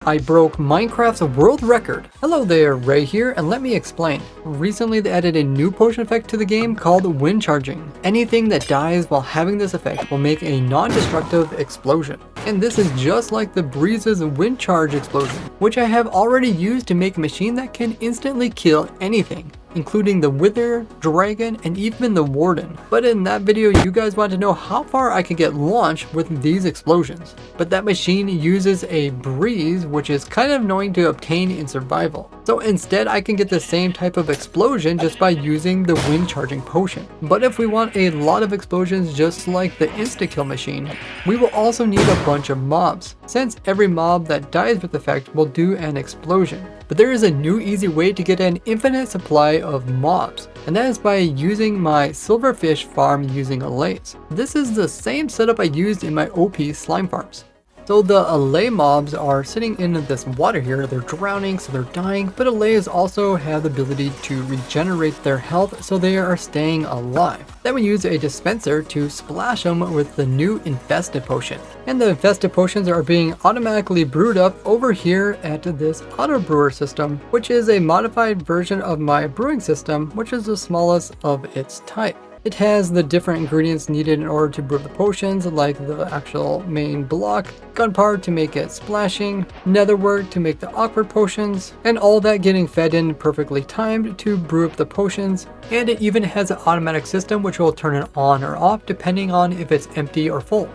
I broke Minecraft's world record. Hello there, Ray here, and let me explain. Recently they added a new potion effect to the game called wind charging. Anything that dies while having this effect will make a non-destructive explosion. And this is just like the Breeze's wind charge explosion, which I have already used to make a machine that can instantly kill anything, including the Wither, Dragon, and even the Warden. But in that video, you guys want to know how far I can get launched with these explosions. But that machine uses a breeze, which is kind of annoying to obtain in survival. So instead, I can get the same type of explosion just by using the wind charging potion. But if we want a lot of explosions just like the insta-kill machine, we will also need a bunch of mobs, since every mob that dies with the effect will do an explosion. But there is a new easy way to get an infinite supply of mobs, and that is by using my silverfish farm using allays. This is the same setup I used in my OP slime farms. So the allay mobs are sitting in this water here, they're drowning so they're dying, but allays also have the ability to regenerate their health so they are staying alive. Then we use a dispenser to splash them with the new infested potion. And the infested potions are being automatically brewed up over here at this auto brewer system, which is a modified version of my brewing system, which is the smallest of its type. It has the different ingredients needed in order to brew the potions, like the actual main block, gunpowder to make it splashing, netherwort to make the awkward potions, and all that getting fed in perfectly timed to brew up the potions. And it even has an automatic system which will turn it on or off depending on if it's empty or full.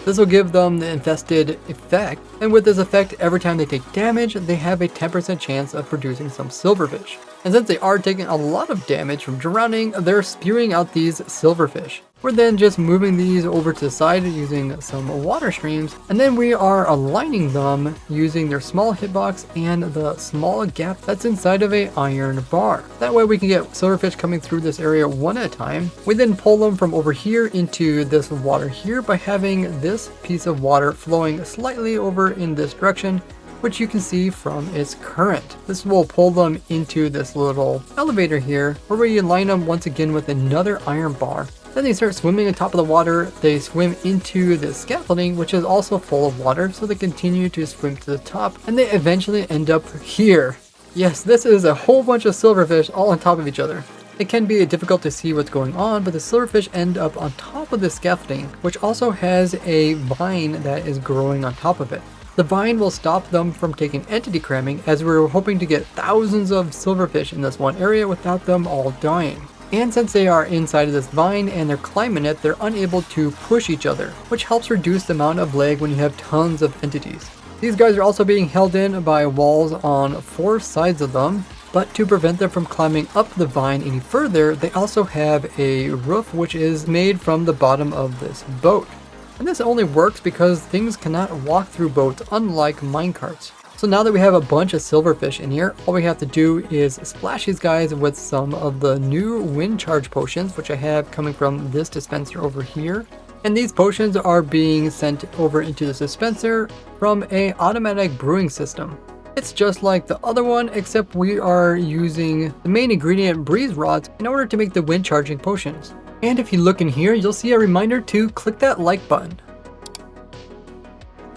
This will give them the infested effect, and with this effect, every time they take damage, they have a 10% chance of producing some silverfish. And since they are taking a lot of damage from drowning, they're spewing out these silverfish. We're then just moving these over to the side using some water streams, and then we are aligning them using their small hitbox and the small gap that's inside of an iron bar. That way we can get silverfish coming through this area one at a time. We then pull them from over here into this water here by having this piece of water flowing slightly over in this direction, which you can see from its current. This will pull them into this little elevator here, where we line them once again with another iron bar. Then they start swimming on top of the water. They swim into the scaffolding, which is also full of water, so they continue to swim to the top, and they eventually end up here. Yes, this is a whole bunch of silverfish all on top of each other. It can be difficult to see what's going on, but the silverfish end up on top of the scaffolding, which also has a vine that is growing on top of it. The vine will stop them from taking entity cramming, as we were hoping to get thousands of silverfish in this one area without them all dying. And since they are inside of this vine and they're climbing it, they're unable to push each other, which helps reduce the amount of lag when you have tons of entities. These guys are also being held in by walls on 4 sides of them, but to prevent them from climbing up the vine any further, they also have a roof which is made from the bottom of this boat. And this only works because things cannot walk through boats, unlike minecarts. So now that we have a bunch of silverfish in here, all we have to do is splash these guys with some of the new wind charge potions, which I have coming from this dispenser over here. And these potions are being sent over into this dispenser from an automatic brewing system. It's just like the other one, except we are using the main ingredient, breeze rods, in order to make the wind charging potions. And if you look in here, you'll see a reminder to click that like button.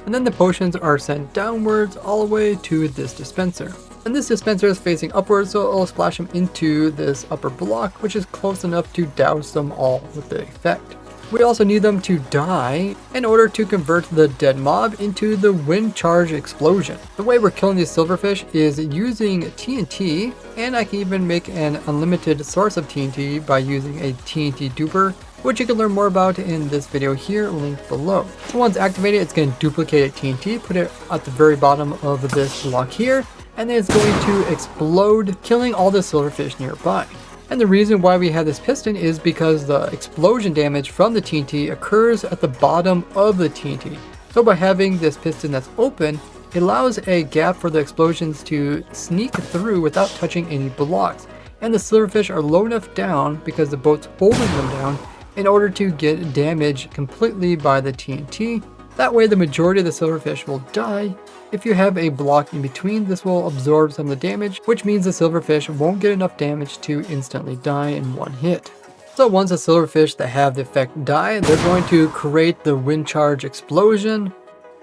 And then the potions are sent downwards all the way to this dispenser. And this dispenser is facing upwards, so it'll splash them into this upper block, which is close enough to douse them all with the effect. We also need them to die in order to convert the dead mob into the wind charge explosion. The way we're killing these silverfish is using TNT, and I can even make an unlimited source of TNT by using a TNT duper, which you can learn more about in this video here, linked below. So once activated, it's going to duplicate TNT, put it at the very bottom of this block here, and then it's going to explode, killing all the silverfish nearby. And the reason why we have this piston is because the explosion damage from the TNT occurs at the bottom of the TNT. So by having this piston that's open, it allows a gap for the explosions to sneak through without touching any blocks. And the silverfish are low enough down, because the boat's holding them down, in order to get damaged completely by the TNT. That way the majority of the silverfish will die. If you have a block in between, this will absorb some of the damage, which means the silverfish won't get enough damage to instantly die in one hit. So once the silverfish that have the effect die, they're going to create the wind charge explosion,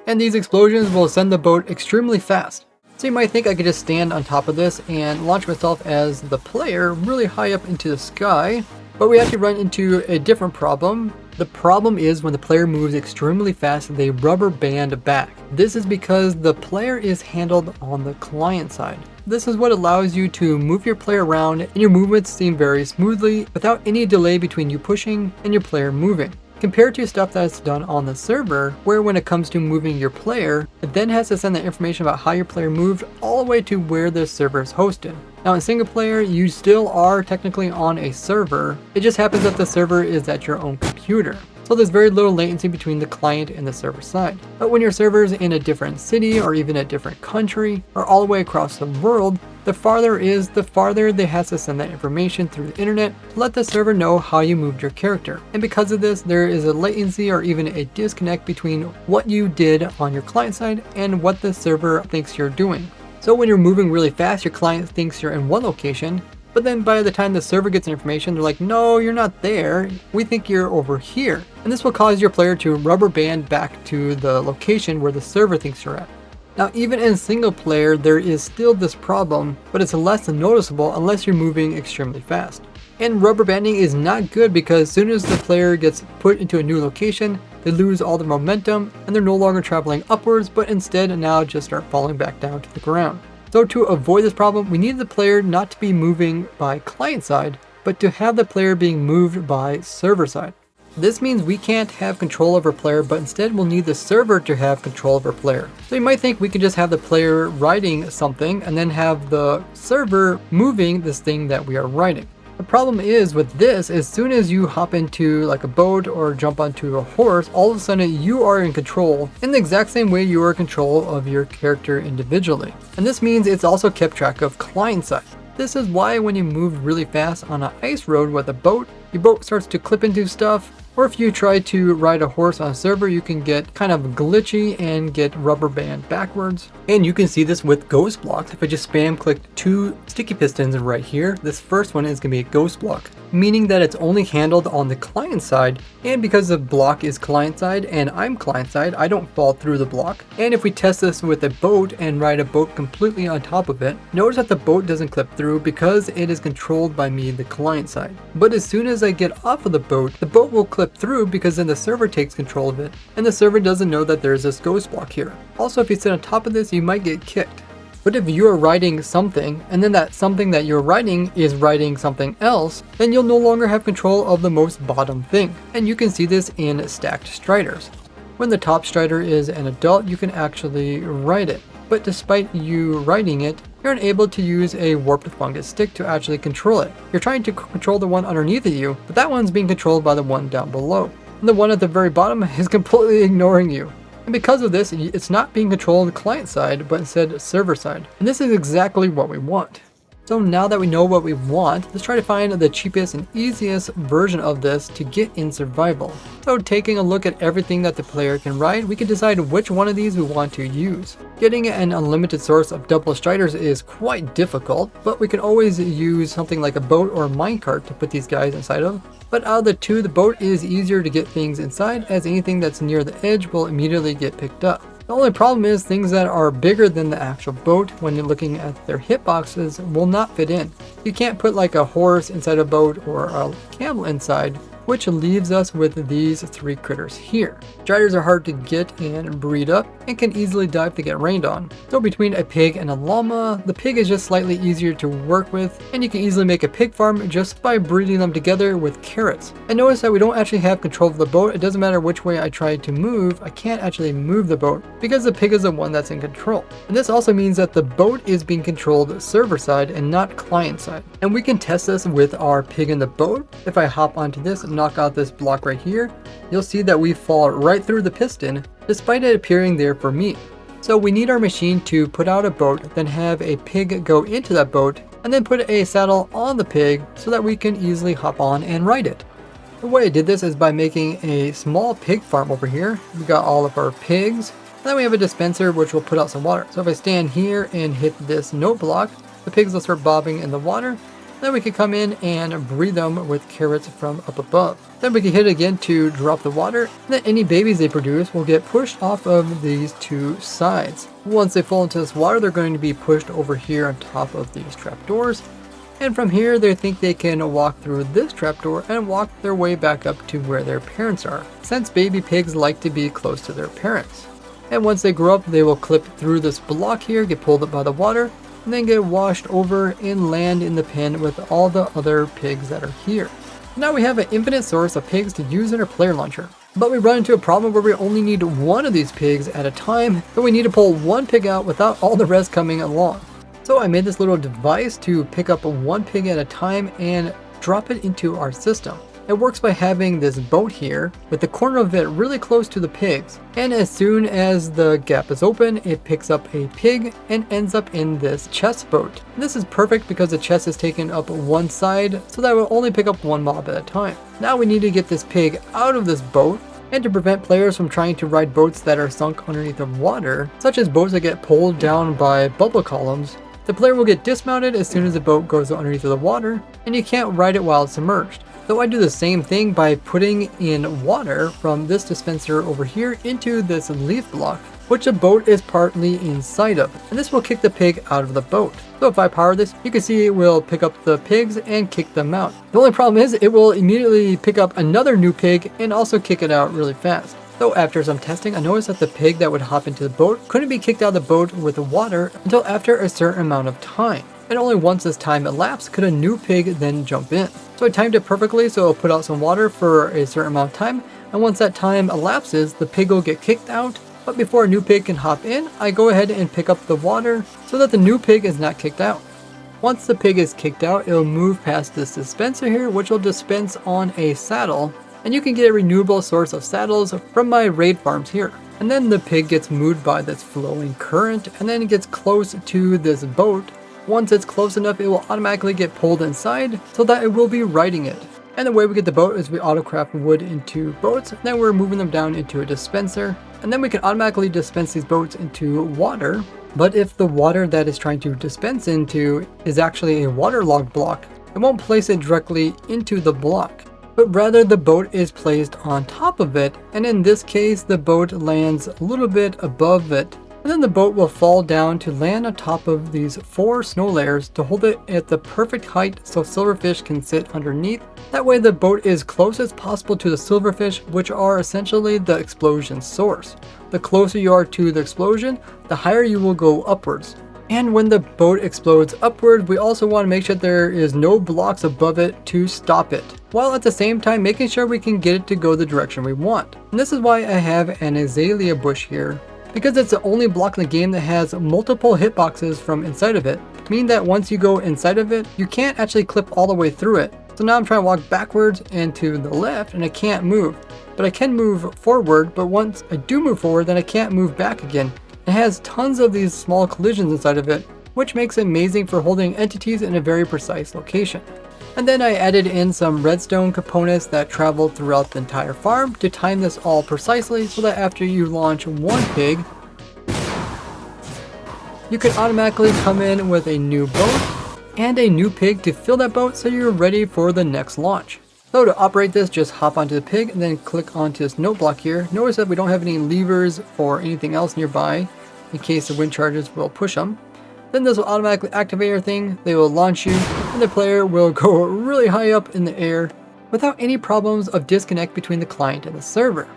and these explosions will send the boat extremely fast. So you might think I could just stand on top of this and launch myself as the player really high up into the sky, but we actually run into a different problem. The problem is when the player moves extremely fast, they rubber band back. This is because the player is handled on the client side. This is what allows you to move your player around and your movements seem very smoothly without any delay between you pushing and your player moving. Compared to stuff that's done on the server, where when it comes to moving your player, it then has to send the information about how your player moved all the way to where the server is hosted. Now in single player, you still are technically on a server, it just happens that the server is at your own computer. So there's very little latency between the client and the server side. But when your server is in a different city or even a different country or all the way across the world, the farther they have to send that information through the internet to let the server know how you moved your character. And because of this, there is a latency or even a disconnect between what you did on your client side and what the server thinks you're doing. So when you're moving really fast, your client thinks you're in one location, but then by the time the server gets information, they're like, no, you're not there. We think you're over here. And this will cause your player to rubber band back to the location where the server thinks you're at. Now, even in single player, there is still this problem, but it's less noticeable unless you're moving extremely fast. And rubber banding is not good because as soon as the player gets put into a new location, they lose all their momentum and they're no longer traveling upwards, but instead now just start falling back down to the ground. So to avoid this problem, we need the player not to be moving by client side, but to have the player being moved by server side. This means we can't have control over player, but instead we'll need the server to have control over player. So you might think we can just have the player writing something and then have the server moving this thing that we are writing. The problem is with this, as soon as you hop into like a boat or jump onto a horse, all of a sudden you are in control in the exact same way you are in control of your character individually. And this means it's also kept track of client side. This is why when you move really fast on an ice road with a boat, your boat starts to clip into stuff, or if you try to ride a horse on a server, you can get kind of glitchy and get rubber band backwards. And you can see this with ghost blocks. If I just spam click 2 sticky pistons right here, this first one is going to be a ghost block, meaning that it's only handled on the client side. And because the block is client side and I'm client side, I don't fall through the block. And if we test this with a boat and ride a boat completely on top of it, notice that the boat doesn't clip through because it is controlled by me, the client side. But as soon as I get off of the boat will clip through because then the server takes control of it, and the server doesn't know that there's this ghost block here. Also, if you sit on top of this, you might get kicked. But if you're writing something, and then that something that you're writing is writing something else, then you'll no longer have control of the most bottom thing. And you can see this in stacked striders. When the top strider is an adult, you can actually write it. But despite you writing it, you're unable to use a warped fungus stick to actually control it. You're trying to control the one underneath of you, but that one's being controlled by the one down below. And the one at the very bottom is completely ignoring you. And because of this, it's not being controlled on the client side, but instead server side. And this is exactly what we want. So now that we know what we want, let's try to find the cheapest and easiest version of this to get in survival. So taking a look at everything that the player can ride, we can decide which one of these we want to use. Getting an unlimited source of double striders is quite difficult, but we can always use something like a boat or a minecart to put these guys inside of. But out of the two, the boat is easier to get things inside, as anything that's near the edge will immediately get picked up. The only problem is things that are bigger than the actual boat, when you're looking at their hitboxes, will not fit in. You can't put like a horse inside a boat or a camel inside, which leaves us with these 3 critters here. Striders are hard to get and breed up and can easily die if they get rained on. So between a pig and a llama, the pig is just slightly easier to work with, and you can easily make a pig farm just by breeding them together with carrots. And notice that we don't actually have control of the boat. It doesn't matter which way I try to move, I can't actually move the boat because the pig is the one that's in control. And this also means that the boat is being controlled server side and not client side. And we can test this with our pig in the boat. If I hop onto this and knock out this block right here, you'll see that we fall right through the piston despite it appearing there for me. So we need our machine to put out a boat, then have a pig go into that boat, and then put a saddle on the pig so that we can easily hop on and ride it. The way I did this is by making a small pig farm over here. We got all of our pigs, and then we have a dispenser which will put out some water. So if I stand here and hit this note block, the pigs will start bobbing in the water, Then we can come in and breed them with carrots from up above. Then we can hit it again to drop the water, and then any babies they produce will get pushed off of these two sides. Once they fall into this water, they're going to be pushed over here on top of these trapdoors. And from here, they think they can walk through this trapdoor and walk their way back up to where their parents are, since baby pigs like to be close to their parents. And once they grow up, they will clip through this block here, get pulled up by the water, and then get washed over and land in the pen with all the other pigs that are here. Now we have an infinite source of pigs to use in our player launcher. But we run into a problem where we only need one of these pigs at a time, so we need to pull one pig out without all the rest coming along. So I made this little device to pick up one pig at a time and drop it into our system. It works by having this boat here with the corner of it really close to the pigs. And as soon as the gap is open, it picks up a pig and ends up in this chest boat. And this is perfect because the chest is taken up one side, so that will only pick up one mob at a time. Now we need to get this pig out of this boat, and to prevent players from trying to ride boats that are sunk underneath the water, such as boats that get pulled down by bubble columns, the player will get dismounted as soon as the boat goes underneath the water, and you can't ride it while it's submerged. Though I do the same thing by putting in water from this dispenser over here into this leaf block, which the boat is partly inside of, and this will kick the pig out of the boat. So if I power this, you can see it will pick up the pigs and kick them out. The only problem is it will immediately pick up another new pig and also kick it out really fast. Though after some testing, I noticed that the pig that would hop into the boat couldn't be kicked out of the boat with the water until after a certain amount of time. And only once this time elapsed could a new pig then jump in. So I timed it perfectly so it'll put out some water for a certain amount of time, and once that time elapses, the pig will get kicked out. But before a new pig can hop in, I go ahead and pick up the water so that the new pig is not kicked out. Once the pig is kicked out, it will move past this dispenser here, which will dispense on a saddle. And you can get a renewable source of saddles from my raid farms here. And then the pig gets moved by this flowing current and then it gets close to this boat. Once it's close enough, it will automatically get pulled inside so that it will be riding it. And the way we get the boat is we autocraft wood into boats, and then we're moving them down into a dispenser. And then we can automatically dispense these boats into water. But if the water that is trying to dispense into is actually a waterlogged block, it won't place it directly into the block, but rather the boat is placed on top of it, and in this case the boat lands a little bit above it, and then the boat will fall down to land on top of these 4 snow layers to hold it at the perfect height so silverfish can sit underneath. That way the boat is close as possible to the silverfish, which are essentially the explosion source. The closer you are to the explosion, the higher you will go upwards. And when the boat explodes upward, we also want to make sure there is no blocks above it to stop it, while at the same time making sure we can get it to go the direction we want. And this is why I have an azalea bush here, because it's the only block in the game that has multiple hitboxes from inside of it, meaning that once you go inside of it, you can't actually clip all the way through it. So now I'm trying to walk backwards and to the left and I can't move, but I can move forward, but once I do move forward, then I can't move back again. It has tons of these small collisions inside of it, which makes it amazing for holding entities in a very precise location. And then I added in some redstone components that travel throughout the entire farm to time this all precisely so that after you launch one pig, you can automatically come in with a new boat and a new pig to fill that boat so you're ready for the next launch. So to operate this, just hop onto the pig and then click onto this note block here. Notice that we don't have any levers or anything else nearby in case the wind charges will push them. Then this will automatically activate everything, they will launch you, and the player will go really high up in the air without any problems of disconnect between the client and the server.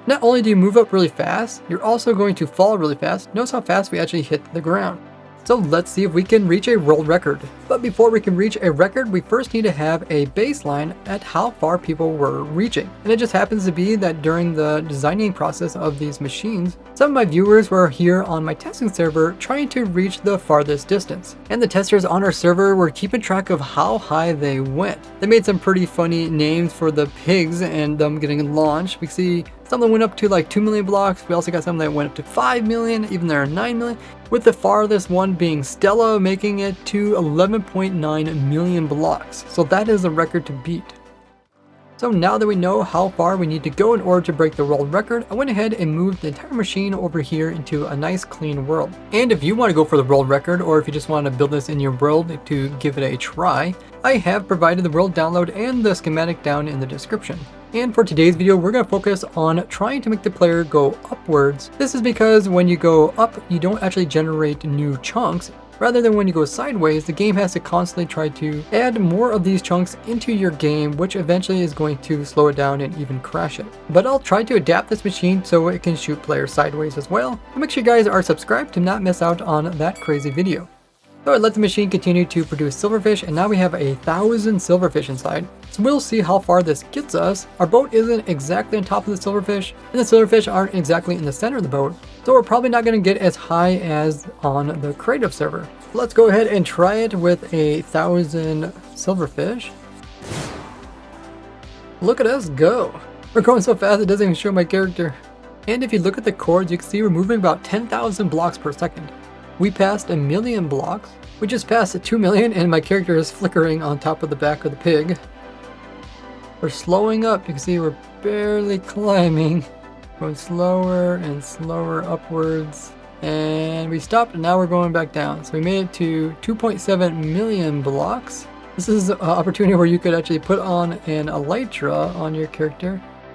Not only do you move up really fast, you're also going to fall really fast. Notice how fast we actually hit the ground. So let's see if we can reach a world record. But before we can reach a record, we first need to have a baseline at how far people were reaching. And it just happens to be that during the designing process of these machines, some of my viewers were here on my testing server trying to reach the farthest distance. And the testers on our server were keeping track of how high they went. They made some pretty funny names for the pigs and them getting launched. We see some that went up to like 2 million blocks. We also got some that went up to 5 million, even there are 9 million. With the farthest one being Stella, making it to 11.9 million blocks. So that is a record to beat. So now that we know how far we need to go in order to break the world record, I went ahead and moved the entire machine over here into a nice clean world. And if you want to go for the world record, or if you just want to build this in your world to give it a try, I have provided the world download and the schematic down in the description. And for today's video, we're going to focus on trying to make the player go upwards. This is because when you go up, you don't actually generate new chunks. Rather than when you go sideways, the game has to constantly try to add more of these chunks into your game, which eventually is going to slow it down and even crash it. But I'll try to adapt this machine so it can shoot players sideways as well. And make sure you guys are subscribed to not miss out on that crazy video. So I let the machine continue to produce silverfish, and now we have 1,000 silverfish inside. So we'll see how far this gets us. Our boat isn't exactly on top of the silverfish, and the silverfish aren't exactly in the center of the boat. So we're probably not going to get as high as on the creative server. Let's go ahead and try it with 1,000 silverfish. Look at us go. We're going so fast it doesn't even show my character. And if you look at the coords, you can see we're moving about 10,000 blocks per second. We passed 1 million blocks. We just passed 2 million and my character is flickering on top of the back of the pig. We're slowing up. You can see we're barely climbing. Going slower and slower upwards. And we stopped and now we're going back down. So we made it to 2.7 million blocks. This is an opportunity where you could actually put on an elytra on your character.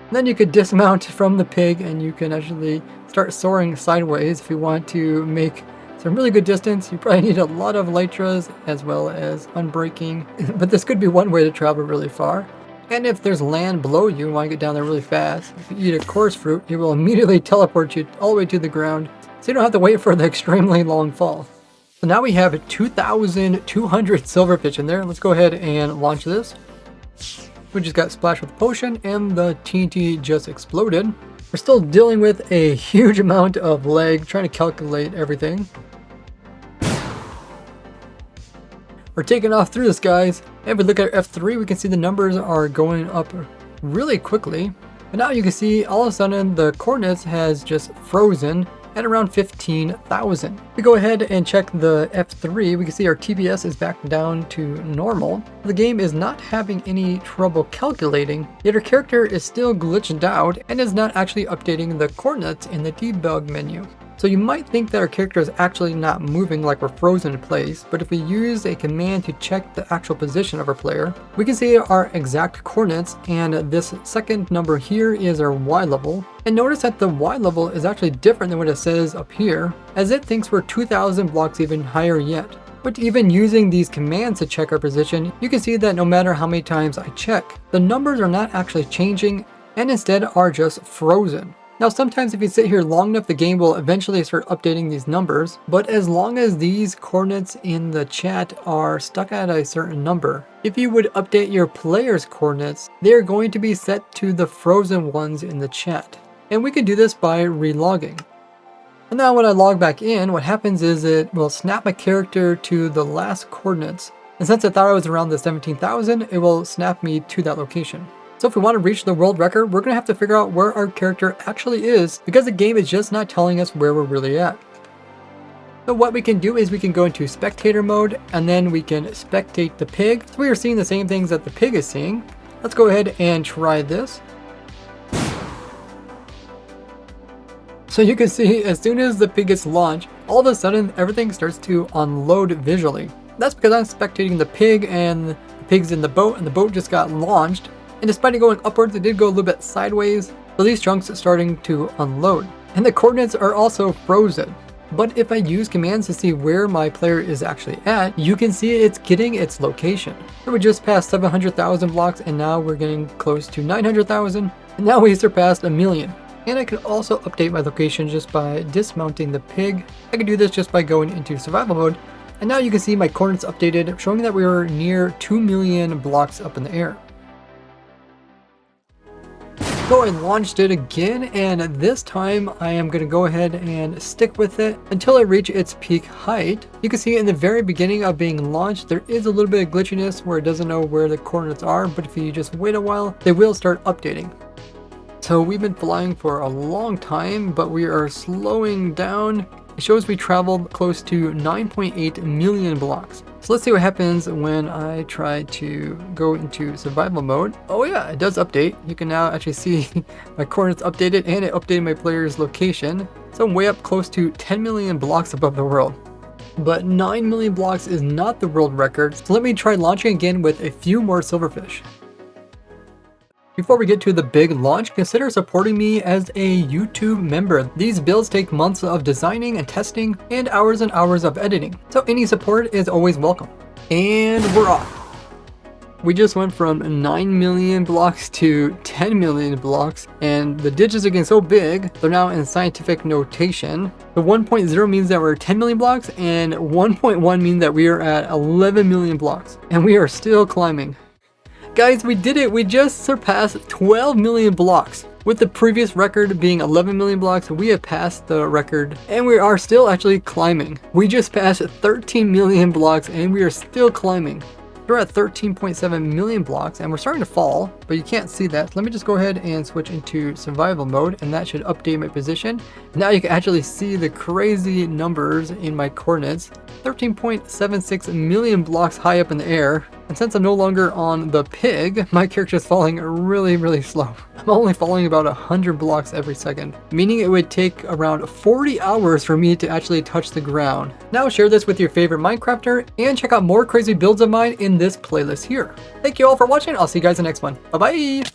And then you could dismount from the pig and you can actually start soaring sideways if you want to make some really good distance. You probably need a lot of elytras as well as unbreaking, but this could be one way to travel really far. And if there's land below you and want to get down there really fast, if you eat a coarse fruit, it will immediately teleport you all the way to the ground, so you don't have to wait for the extremely long fall. So now we have 2,200 silverfish in there. Let's go ahead and launch this. We just got splashed with a potion and the TNT just exploded. We're still dealing with a huge amount of lag, trying to calculate everything. We're taking off through this, guys. And if we look at F3, we can see the numbers are going up really quickly. And now you can see all of a sudden the coordinates has just frozen at around 15,000. We go ahead and check the F3. We can see our TPS is back down to normal. The game is not having any trouble calculating, yet our character is still glitched out and is not actually updating the coordinates in the debug menu. So you might think that our character is actually not moving like we're frozen in place, but if we use a command to check the actual position of our player, we can see our exact coordinates, and this second number here is our Y level. And notice that the Y level is actually different than what it says up here, as it thinks we're 2,000 blocks even higher yet. But even using these commands to check our position, you can see that no matter how many times I check, the numbers are not actually changing and instead are just frozen. Now sometimes if you sit here long enough, the game will eventually start updating these numbers, but as long as these coordinates in the chat are stuck at a certain number, if you would update your player's coordinates, they are going to be set to the frozen ones in the chat. And we can do this by relogging. And now when I log back in, what happens is it will snap my character to the last coordinates. And since I thought I was around the 17,000, it will snap me to that location. So if we want to reach the world record, we're going to have to figure out where our character actually is, because the game is just not telling us where we're really at. So what we can do is we can go into spectator mode, and then we can spectate the pig. So we are seeing the same things that the pig is seeing. Let's go ahead and try this. So you can see as soon as the pig gets launched, all of a sudden everything starts to unload visually. That's because I'm spectating the pig and the pig's in the boat, and the boat just got launched. And despite it going upwards, it did go a little bit sideways, so these chunks are starting to unload. And the coordinates are also frozen. But if I use commands to see where my player is actually at, you can see it's getting its location. So we just passed 700,000 blocks, and now we're getting close to 900,000, and now we surpassed 1 million. And I could also update my location just by dismounting the pig. I could do this just by going into survival mode, and now you can see my coordinates updated, showing that we were near 2 million blocks up in the air. So I launched it again, and this time I am going to go ahead and stick with it until it reaches its peak height. You can see in the very beginning of being launched, there is a little bit of glitchiness where it doesn't know where the coordinates are, but if you just wait a while, they will start updating. So we've been flying for a long time, but we are slowing down. It shows we traveled close to 9.8 million blocks. So let's see what happens when I try to go into survival mode. Oh yeah, it does update. You can now actually see my coordinates updated, and it updated my player's location. So I'm way up close to 10 million blocks above the world. But 9 million blocks is not the world record, so let me try launching again with a few more silverfish. Before we get to the big launch, consider supporting me as a YouTube member. These builds take months of designing and testing and hours of editing, so any support is always welcome. And we're off. We just went from 9 million blocks to 10 million blocks, and the digits are getting so big, they're now in scientific notation. The 1.0 means that we're 10 million blocks, and 1.1 means that we are at 11 million blocks, and we are still climbing. Guys, we did it! We just surpassed 12 million blocks. With the previous record being 11 million blocks, we have passed the record, and we are still actually climbing. We just passed 13 million blocks, and we are still climbing. We're at 13.7 million blocks, and we're starting to fall, but you can't see that. Let me just go ahead and switch into survival mode, and that should update my position. Now you can actually see the crazy numbers in my coordinates. 13.76 million blocks high up in the air. And since I'm no longer on the pig, my character is falling really slow. I'm only falling about 100 blocks every second, meaning it would take around 40 hours for me to actually touch the ground. Now share this with your favorite Minecrafter, and check out more crazy builds of mine in this playlist here. Thank you all for watching. I'll see you guys in the next one. Bye bye!